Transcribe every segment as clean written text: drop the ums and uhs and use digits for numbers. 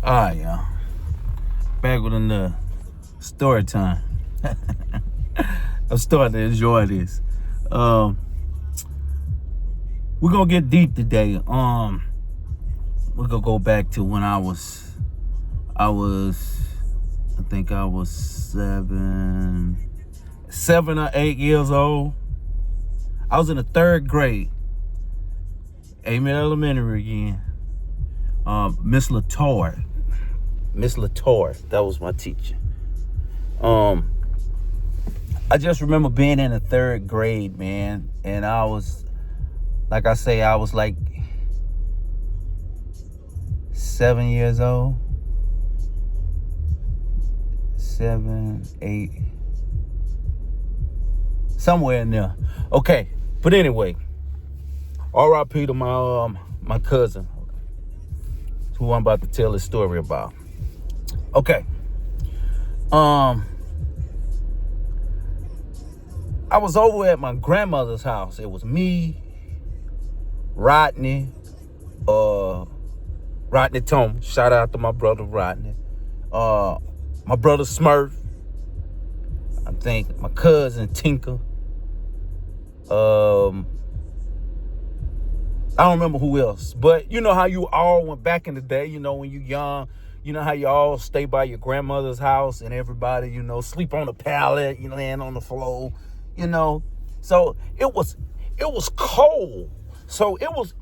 All right, y'all. Back with another story time. I'm starting to enjoy this. We're gonna get deep today. We're gonna go back to when I think I was 7 or 8 years old. I was in the 3rd grade. Amen Elementary again. Miss Latour, that was my teacher. I just remember being in the 3rd grade, man, and I was like 7 years old. 7, 8, somewhere in there. Okay, but anyway, R.I.P. to my cousin, who I'm about to tell this story about. Okay. I was over at my grandmother's house. It was me, Rodney Tom. Shout out to my brother Rodney. My brother Smurf. I think my cousin Tinker. I don't remember who else. But you know how you all went back in the day, you know, when you young, you know how you all stay by your grandmother's house and everybody, you know, sleep on the pallet, you know, land on the floor, you know. So it was cold. So it was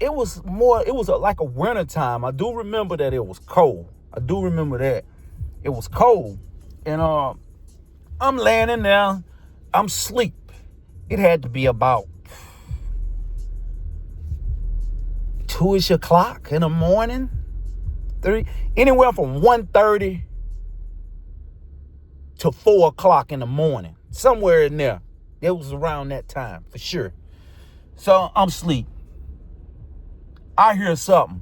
like a winter time. I do remember that it was cold. I do remember that. It was cold. And I'm laying in there. I'm asleep. It had to be about 2-ish o'clock in the morning. 3, anywhere from 1:30 to 4 o'clock in the morning. Somewhere in there. It was around that time, for sure. So I'm asleep. I hear something.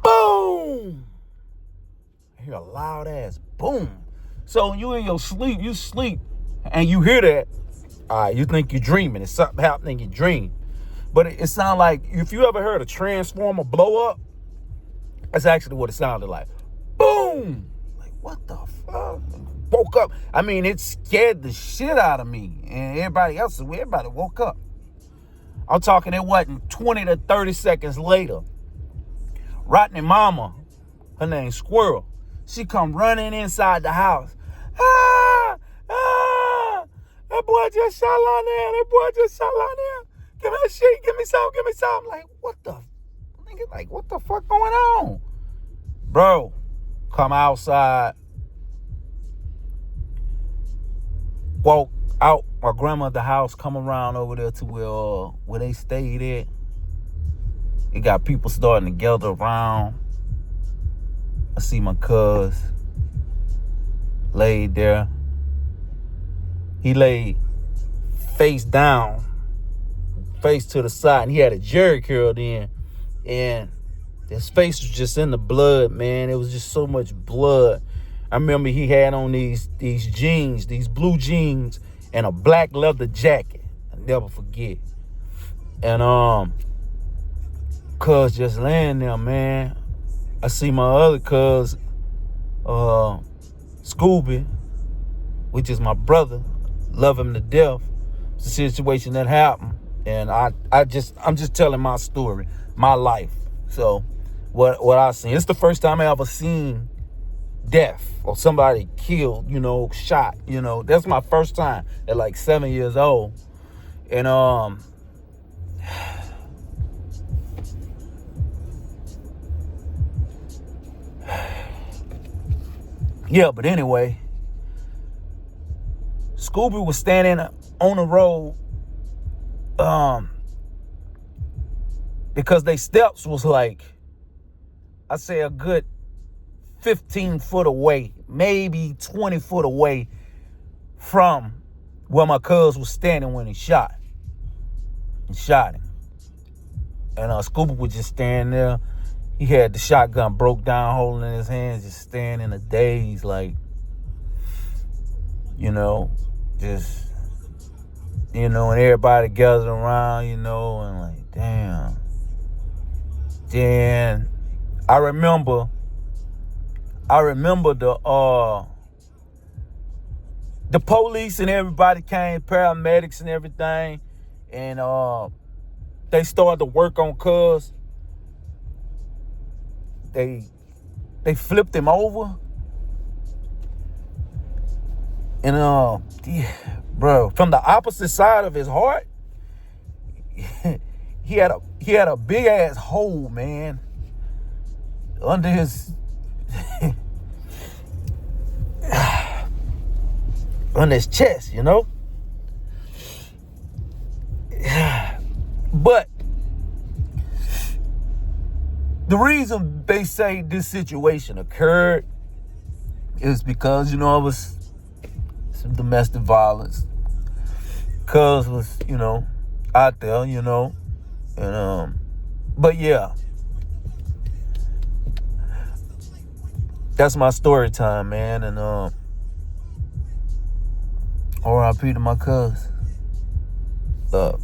Boom! I hear a loud ass boom. So you in your sleep, you sleep, and you hear that. You think you're dreaming. It's something happening in your dream. But it sounds like, if you ever heard a transformer blow up, that's actually what it sounded like. Boom! Like, what the fuck? Woke up. I mean, it scared the shit out of me. And everybody woke up. I'm talking, it wasn't 20 to 30 seconds later. Rodney mama, her name's Squirrel, she come running inside the house. That boy just shot on there. Give me a sheet, give me some. Like, what the fuck going on? Bro, come outside. Walk out my grandmother's house, come around over there to where they stayed at. It got people starting to gather around. I see my cuz laid there. He laid face down, face to the side, and he had a jerry curl in, and his face was just in the blood, man. It was just so much blood. I remember he had on these jeans, these blue jeans, and a black leather jacket. I'll never forget. And cuz just laying there, man. I see my other cuz, Scooby, which is my brother. Love him to death. It's a situation that happened, and I'm just telling my story, my life. So what I seen. It's the first time I ever seen death or somebody killed, you know, shot, you know. That's my first time at like 7 years old. And yeah, but anyway, Scooby was standing on the road because they steps was like, I'd say a good 15 foot away, maybe 20 foot away from where my cuz was standing when he shot him. And Scooby was just standing there. He had the shotgun broke down, holding in his hands, just staring in a daze, like, you know, just, you know, and everybody gathered around, you know, and like, damn. Then I remember I remember the police and everybody came, paramedics and everything, and they started to work on Cuz. They flipped him over. And yeah, bro, from the opposite side of his heart, he had a big ass hole, man, under his on his chest, you know. But the reason they say this situation occurred is because, you know, it was some domestic violence. Cuz was, you know, out there, you know. And but yeah. That's my story time, man. And RIP to my cuz. Love.